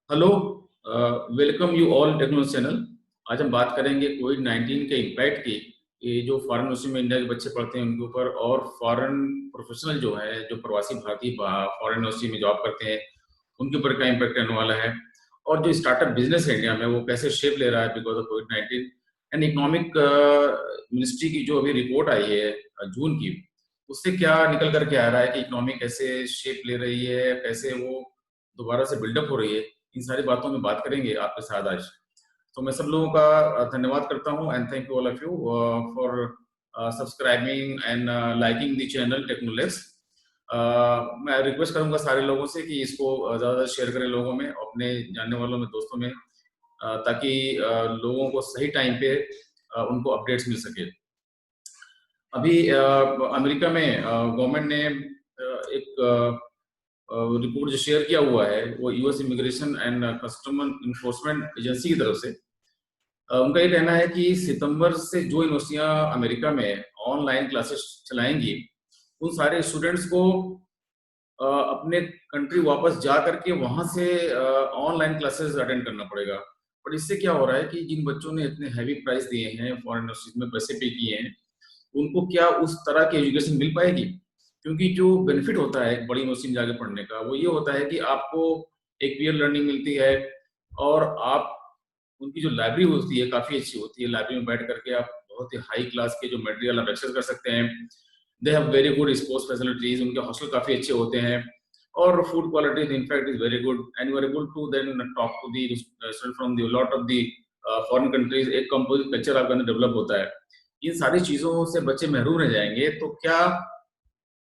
Hello. Welcome you all technology channel. आज हम बात करेंगे कोविड-19 के इम्पैक्ट की। ये जो फॉरेन यूनिवर्सिटी में इंडिया के बच्चे पढ़ते हैं उनके ऊपर, और फॉरेन प्रोफेशनल जो है, जो प्रवासी भारतीय फॉरेन यूनिवर्सिटी में जॉब करते हैं, उनके ऊपर क्या इम्पैक्ट रहने वाला है, और जो स्टार्टअप बिजनेस है इंडिया में वो कैसे शेप ले रहा है because of covid. And economic ministry की जो अभी रिपोर्ट आई है जून की, उससे क्या निकल कर के आ रहा है कि इकोनॉमी कैसे शेप ले रही है, कैसे वो दोबारा से बिल्डअप हो रही है। इन सारी बातों में बात करेंगे आपके साथ आज। तो मैं सब लोगों का धन्यवाद करता हूँ and thank you all of you for subscribing and liking the channel Technolex. मैं रिक्वेस्ट करूंगा सारे लोगों से कि इसको ज़्यादा शेयर करें लोगों में, अपने जानने वालों में, दोस्तों में, ताकि लोगों को सही टाइम पे उनको अपडेट्स मिल सके। अभी अमेरिका में गवर्नमेंट ने एक रिपोर्ट जो शेयर किया हुआ है वो US immigration and customer enforcement agency की तरफ से। उनका ये कहना है कि सितंबर से जो यूनिवर्सिटियां अमेरिका में ऑनलाइन क्लासेस चलाएंगी, उन सारे स्टूडेंट्स को अपने कंट्री वापस जा करके वहां से ऑनलाइन क्लासेस अटेंड करना पड़ेगा। पर इससे क्या हो रहा है कि जिन बच्चों ने इतने हैवी प्राइस दिए हैं, फॉरेन यूनिवर्सिटी में पैसे पे किए हैं, उनको क्या उस तरह की एजुकेशन मिल पाएगी? क्योंकि जो बेनिफिट होता है एक बड़ी यूनिवर्सिटी में जाके पढ़ने का, वो ये होता है कि आपको एक पीयर लर्निंग मिलती है, और आप उनकी जो लाइब्रेरी होती है काफ़ी अच्छी होती है। लाइब्रेरी में बैठ करके आप बहुत ही हाई क्लास के जो मटेरियल आप एक्सेस कर सकते हैं। They have very good sports facilities, उनके हॉस्टल काफ़ी अच्छे होते हैं, और food quality in fact is very good, and you are able to then talk to the student from the lot of the foreign countries. एक कंपोजिट कल्चर आपके अंदर develop होता है। इन सारी चीज़ों से बच्चे महरूम रह जाएंगे, तो क्या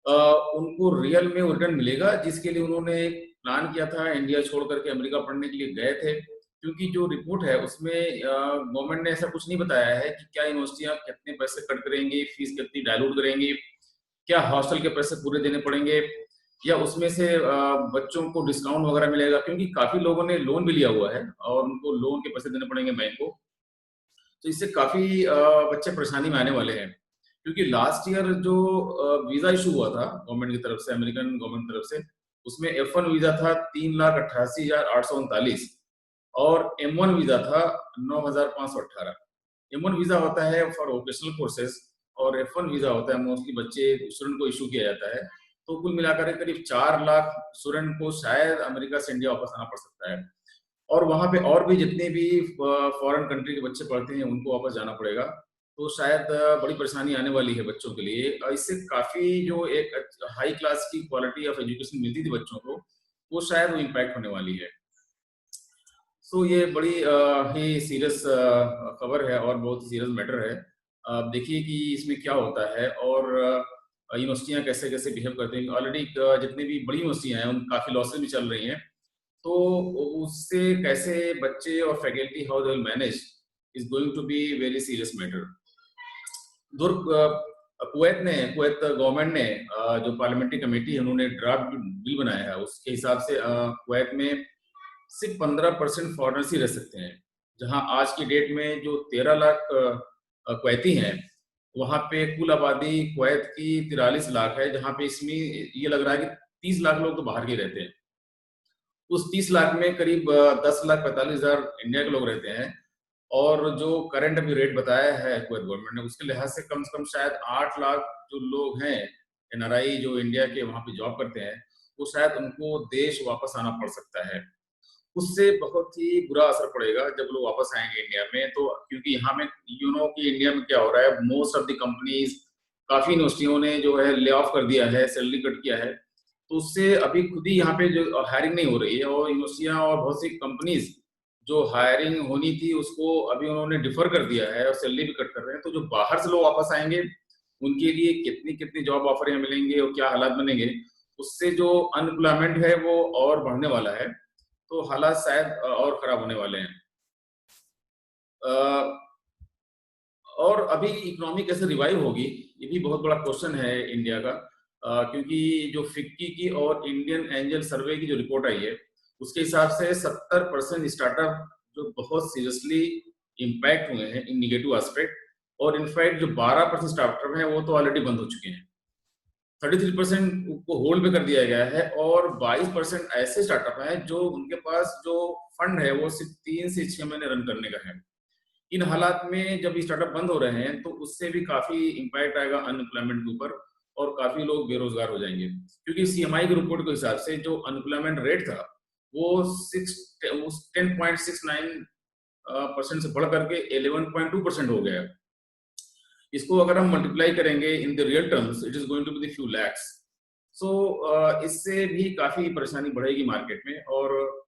अ, उनको रियल में रिटर्न मिलेगा जिसके लिए उन्होंने प्लान किया था, इंडिया छोड़ करके अमेरिका पढ़ने के लिए गए थे? क्योंकि जो रिपोर्ट है उसमें गवर्नमेंट ने ऐसा कुछ नहीं बताया है कि क्या यूनिवर्सिटियां कितने पैसे कट करेंगी, फीस कितनी डायलूट करेंगी, क्या हॉस्टल के पैसे पूरे देने पड़ेंगे, या उसमें से बच्चों को डिस्काउंट वगैरह मिलेगा, क्योंकि काफी लोगों ने लोन भी लिया हुआ है और उनको लोन के पैसे देने पड़ेंगे बैंक को। तो इससे काफी बच्चे परेशानी में आने वाले हैं। क्योंकि लास्ट ईयर जो वीजा इशू हुआ था गवर्नमेंट की तरफ से, अमेरिकन गवर्नमेंट की तरफ से, उसमें F1 वीजा था 3,88,839, और M1 वीजा था 9,518। M1 वीजा होता है फॉर वोकेशनल कोर्सेज, और F1 वीजा होता है मोस्टली बच्चे स्टूडेंट को इशू किया जाता है। तो कुल मिलाकर करीब 4 लाख स्टूडेंट को शायद अमेरिका से इंडिया वापस आना पड़ सकता है, और वहां पे और भी जितने भी फॉरेन कंट्री के बच्चे पढ़ते हैं उनको वापस जाना पड़ेगा। तो शायद बड़ी परेशानी आने वाली है बच्चों के लिए। इससे काफी जो एक हाई क्लास की क्वालिटी ऑफ एजुकेशन मिलती थी बच्चों को, वो शायद वो इम्पैक्ट होने वाली है। सो ये बड़ी ही सीरियस खबर है और बहुत सीरियस मैटर है। देखिए कि इसमें क्या होता है, और यूनिवर्सिटियां कैसे कैसे बिहेव करती हैं। ऑलरेडी जितनी भी बड़ी यूनिवर्सिटियां हैं उन काफी लॉसेज भी चल रही हैं, तो उससे कैसे बच्चे और faculty how they will manage is going to be very serious matter. Kuwait government ने जो पार्लियामेंट्री कमेटी है उन्होंने ड्राफ्ट बिल बनाया है, उसके हिसाब से कुवैत में सिर्फ 15% फॉरेनर्स ही रह सकते हैं। जहां आज की डेट में जो 13 लाख कुवैती हैं, वहां पे कुल आबादी कुवैत की 43 लाख है, जहां पे इसमें ये लग रहा है कि 30 लाख लोग तो बाहर के रहते हैं। उस 30 लाख में करीब 10,45,000 इंडिया के लोग रहते हैं, और जो करंट अभी रेट बताया है कुवैत गवर्नमेंट ने, उसके लिहाज से कम शायद 8 लाख जो लोग हैं एनआरआई जो इंडिया के वहां पे जॉब करते हैं, वो शायद उनको देश वापस आना पड़ सकता है। उससे बहुत ही बुरा असर पड़ेगा जब लोग वापस आएंगे इंडिया में। तो क्योंकि यहाँ में यू नो कि इंडिया में क्या हो रहा है, मोस्ट ऑफ द कंपनीज, काफी यूनिवर्सिटियों ने जो है ले ऑफ कर दिया है, सैलरी कट किया है। तो उससे अभी खुद ही यहाँ पे जो हायरिंग नहीं हो रही है, और यूनिवर्सिटियां और बहुत सी कंपनीज जो हायरिंग होनी थी उसको अभी उन्होंने डिफर कर दिया है, और सैलरी भी कट कर रहे हैं। तो जो बाहर से लोग वापस आएंगे उनके लिए कितनी कितनी जॉब ऑफर मिलेंगे और क्या हालात बनेंगे, उससे जो अनएम्प्लॉयमेंट है वो और बढ़ने वाला है। तो हालात शायद और खराब होने वाले हैं। और अभी इकोनॉमी कैसे रिवाइव होगी, ये भी बहुत बड़ा क्वेश्चन है इंडिया का। क्योंकि जो फिक्की की और इंडियन एंजल सर्वे की जो रिपोर्ट आई है, उसके हिसाब से 70% स्टार्टअप जो बहुत सीरियसली इम्पैक्ट हुए हैं इन निगेटिव एस्पेक्ट, और इनफैक्ट जो 12% स्टार्टअप हैं वो तो ऑलरेडी बंद हो चुके हैं। 33% को होल्ड पे कर दिया गया है और 22% ऐसे स्टार्टअप हैं जो उनके पास जो फंड है वो सिर्फ 3 से 6 महीने रन करने का है। इन हालात में जब स्टार्टअप बंद हो रहे हैं तो उससे भी काफी इम्पैक्ट आएगा अनएम्प्लॉयमेंट के ऊपर और काफी लोग बेरोजगार हो जाएंगे, क्योंकि सीएमआई की रिपोर्ट के हिसाब से जो अनएम्प्लॉयमेंट रेट था वो 10.69% से बढ़ करके 11.2% हो गया। इसको अगर हम मल्टीप्लाई करेंगे in the real terms it is going to be the few lakhs. So इससे भी काफी परेशानी बढ़ेगी मार्केट में। और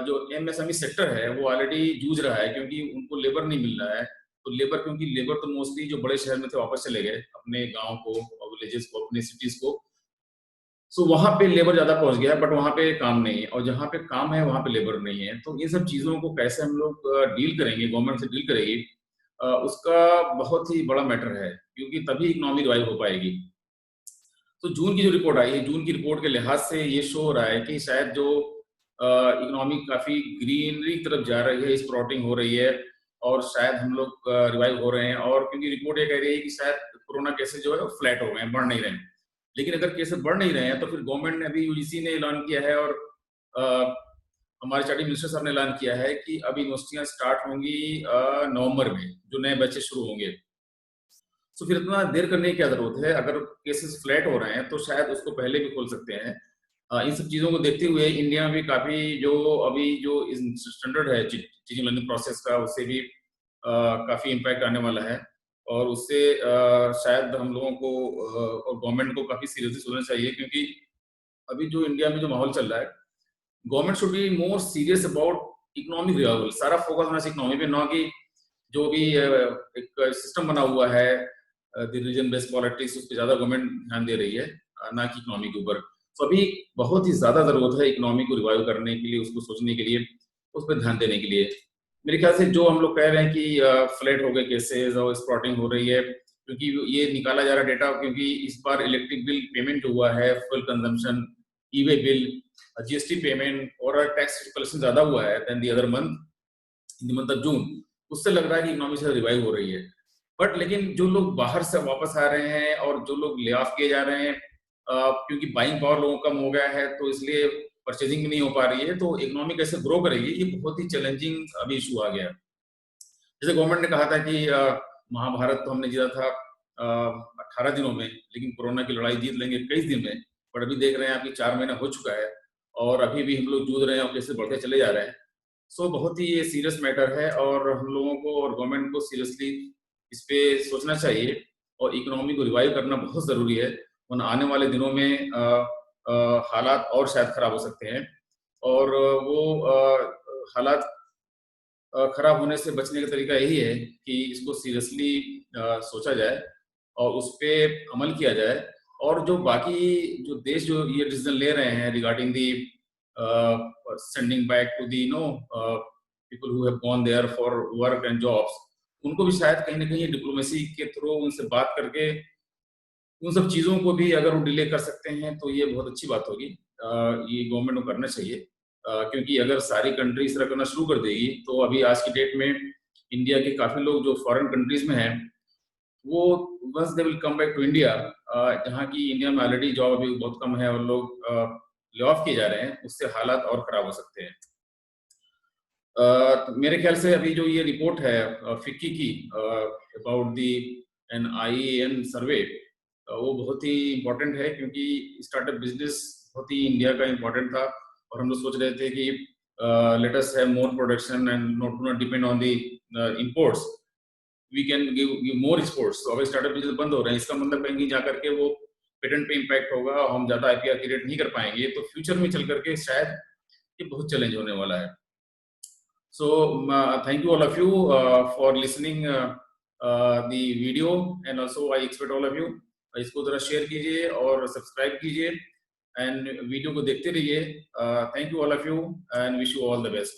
जो एमएसएमई सेक्टर है वो ऑलरेडी जूझ रहा है क्योंकि उनको लेबर नहीं मिल रहा है। तो लेबर, क्योंकि लेबर तो मोस्टली जो बड़े शहर में थे वापस चले गए अपने गांव को और विलेजेस को, अपने सिटीज को। सो वहां पे लेबर ज्यादा पहुंच गया बट वहां पे काम नहीं है, और जहां पे काम है वहां पे लेबर नहीं है। तो इन सब चीजों को कैसे हम लोग डील करेंगे, गवर्नमेंट से डील करेगी, उसका बहुत ही बड़ा मैटर है, क्योंकि तभी इकोनॉमी रिवाइव हो पाएगी। तो जून की जो रिपोर्ट आई है, जून की रिपोर्ट के लिहाज से ये शो हो रहा है कि शायद जो इकोनॉमी काफी ग्रीनरी की तरफ जा रही है, स्प्रॉटिंग हो रही है और शायद हम लोग रिवाइव हो रहे हैं। और क्योंकि रिपोर्ट ये कह रही है कि शायद कोरोना केसेस जो है वो फ्लैट हो गए हैं, बढ़ नहीं रहे हैं। लेकिन अगर केसेस बढ़ नहीं रहे हैं तो फिर गवर्नमेंट ने अभी यूजीसी ने ऐलान किया है और अ, हमारे स्टडी मिनिस्टर साहब ने ऐलान किया है कि अब यूनिवर्सिटियां स्टार्ट होंगी नवंबर में, जो नए बैचें शुरू होंगे। तो फिर इतना देर करने की क्या जरूरत है? अगर केसेस फ्लैट हो रहे हैं तो शायद उसको पहले भी खोल सकते हैं। इन सब चीजों को देखते हुए इंडिया में भी काफी जो अभी जो स्टैंडर्ड है टीचिंग लर्निंग प्रोसेस का, उससे भी काफी इम्पैक्ट आने वाला है। और उससे शायद हम लोगों को और गवर्नमेंट को काफी सीरियसली सोचना चाहिए, क्योंकि अभी जो इंडिया में जो माहौल चल रहा है, government should be more serious about economic revival. सारा फोकस होना चाहिए इकोनॉमी पे, ना कि जो भी एक सिस्टम बना हुआ है रीजन बेस्ड पॉलिटिक्स, उस पर ज्यादा गवर्नमेंट ध्यान दे रही है, ना कि इकोनॉमी के ऊपर। तो अभी बहुत ही ज्यादा जरूरत है इकोनॉमी को रिवाइव करने के लिए, उसको सोचने के लिए, उस पर ध्यान देने के लिए। मेरे ख्याल से जो हम लोग कह रहे हैं कि फ्लैट हो गए केसेस और स्पॉटिंग हो रही है, क्योंकि ये निकाला जा रहा डेटा, क्योंकि इस बार इलेक्ट्रिक बिल पेमेंट जो हुआ है, full consumption, e way bill, GST payment और टैक्स कलेक्शन ज्यादा हुआ है than the other month in the month of June. उससे लग रहा है कि इकोनॉमी से रिवाइव हो रही है। बट लेकिन जो लोग बाहर से वापस आ रहे हैं और जो लोग ले ऑफ किए जा रहे हैं, क्योंकि बाइंग पावर लोगों का कम हो गया है तो इसलिए परचेजिंग भी नहीं हो पा रही है, तो इकोनॉमी कैसे ग्रो करेगी, ये बहुत ही चैलेंजिंग अभी इशू आ गया है। जैसे गवर्नमेंट ने कहा था कि महाभारत तो हमने जीता था 18 दिनों में, लेकिन कोरोना की लड़ाई जीत लेंगे 21 दिन में। बट अभी देख रहे हैं आपकी 4 महीना हो चुका है और अभी भी हम लोग जूझ रहे हैं और कैसे बढ़ते चले जा रहे हैं। सो बहुत ही ये सीरियस मैटर है और हम लोगों को और गवर्नमेंट को सीरियसली इस पे सोचना चाहिए और इकोनॉमी को रिवाइव करना बहुत ज़रूरी है, वरना आने वाले दिनों में हालात और शायद खराब हो सकते हैं। और वो हालात खराब होने से बचने का तरीका यही है कि इसको सीरियसली सोचा जाए और उस पे अमल किया जाए। और जो बाकी जो देश जो ये डिसीजन ले रहे हैं regarding the sending back to the people who have gone there for work and jobs, उनको भी शायद कहीं ना कहीं डिप्लोमेसी के थ्रू उनसे बात करके उन सब चीजों को भी अगर वो डिले कर सकते हैं तो ये बहुत अच्छी बात होगी। ये गवर्नमेंट को करना चाहिए, क्योंकि अगर सारी कंट्री इस तरह करना शुरू कर देगी तो अभी आज की डेट में इंडिया के काफी लोग जो फॉरेन कंट्रीज में हैं वो once they will come back to India, जहाँ की इंडिया में ऑलरेडी जॉब अभी बहुत कम है और लोग ले ऑफ किए जा रहे हैं, उससे हालात और खराब हो सकते हैं। तो मेरे ख्याल से अभी जो ये रिपोर्ट है फिक्की की अबाउट दी एन IAN सर्वे, वो बहुत ही इम्पोर्टेंट है, क्योंकि स्टार्टअप बिजनेस बहुत ही इंडिया का इम्पोर्टेंट था और हम लोग सोच रहे थे कि let us have more production and not depend on the imports, we can give more exports. तो अगर स्टार्टअप बिजनेस बंद हो रहे हैं इसका मतलब कहीं जाकर के वो पेटेंट पे इम्पैक्ट होगा और हम ज्यादा IPR क्रिएट नहीं कर पाएंगे, तो फ्यूचर में चल करके शायद ये बहुत चैलेंज होने वाला है। So thank you all of you for listening the video, and also I expect all of you इसको जरा शेयर कीजिए और सब्सक्राइब कीजिए एंड वीडियो को देखते रहिए। Thank you all of you and wish you all the best.